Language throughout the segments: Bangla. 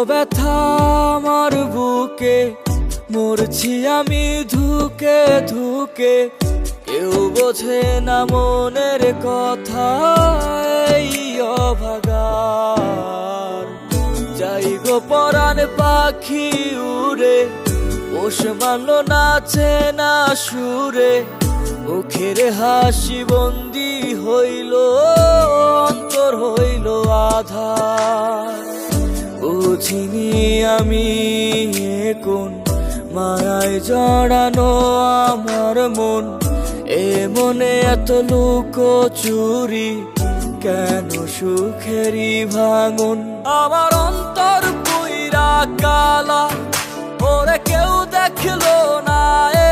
ব্যথা আমার বুকে, মরছি আমি ধুকে ধুকে। কেউ বোঝে না মনের কথা, এই অভাগার। যাই গো পরাণ পাখি উড়ে, পোষ মানল নাচে না সুরে। মুখের হাসি বন্দি হইল, অন্তর হইল আধার। বুঝিনি আমি কোন মায়ায় জড়ানো আমার মন। এ মনে এত লুকোচুরি, কেন সুখেরই ভাঙন। আমার অন্তর পুইরা কালা, ওরে কেউ দেখলো না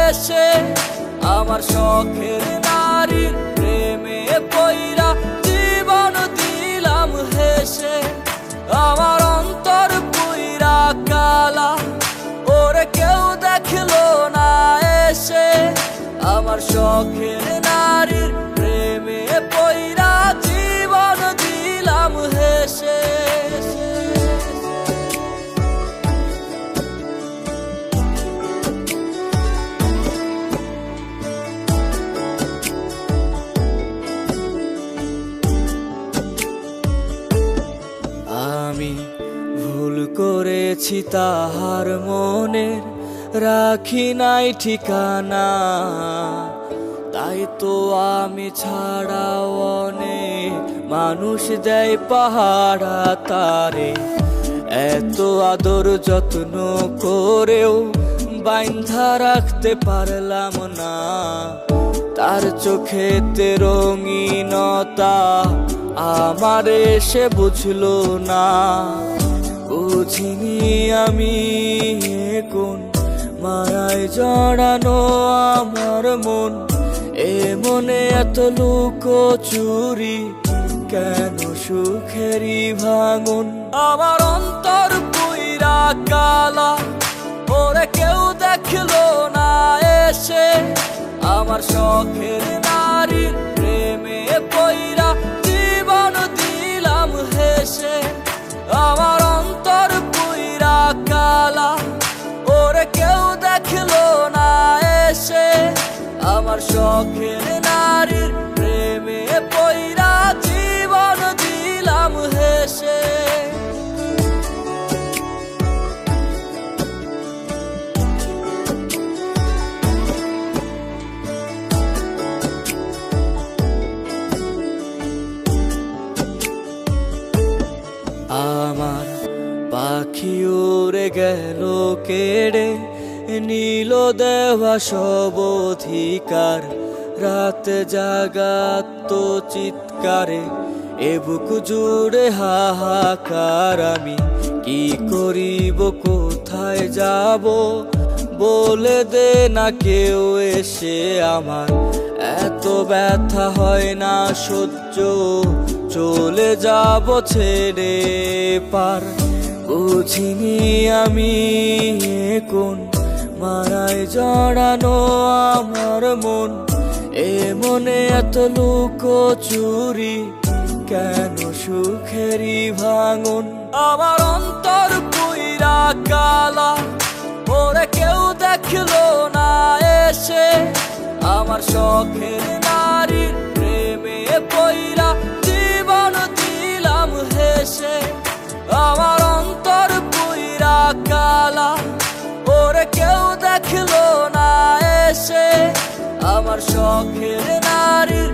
এসে। আমার শখের নারীর প্রেমে পইরা জীবন দিলাম হেসে। আমার অন্তর পুইরা কালা, ওরে কেউ দেখলো না এসে। আমার শখের নারীর প্রেমে পইরা জীবন দিলাম হেসে। আমি ভুল করেছি তাহার মনের, রাখি নাই ঠিকানা। তাই তো আমি ছাড়াও অনেক মানুষ দেয় পাহারা তারে। এত আদর যত্ন করেও বাইন্ধা রাখতে পারলাম না। তার চোখেতে রঙিনতা আমারে সে বুঝলো না। বুঝিনি আমি কোন মায়ায় জড়ানো আমার মন। এ মনে এত লুকোচুরি, কেন সুখেরই ভাঙন। আমার অন্তর পুইরা কালা, ওরে কেউ দেখলো না এসে। আমার শখের নারীর প্রেমে পইরা জীবন দিলাম হেসে। আমার অন্তর পুইরা কালা, ওরে কেউ দেখলো না এসে। আমার শখের নারীর প্রেমে পইরা জীবন দিলাম হেসে। আমার পাখি উড়ে গেল কেড়ে, নীল দেওয়া সব অধিকার। রাত জাগাত তো চিৎকারে, এ বুক জুড়ে হাহাকার। আমি কি করিব, কোথায় যাব, বলে দে না কেউ এসে আমার। এত ব্যথা হয় না সহ্য, চলে যাব ছেড়ে পার। বুঝিনি আমি কোন মায়ায় জড়ানো আমার মন। এ মনে এত লুকোচুরি, কেন সুখেরই ভাঙন। আমার অন্তর পুইরা কালা, ওরে কেউ দেখলো না এসে। আমার শখের নারীর প্রেমে পইরা জীবন দিলাম হেসে। আমার অন্তর পুইরা কালা, ওরে কেউ দেখলো না এসে। আমার শখের নারীর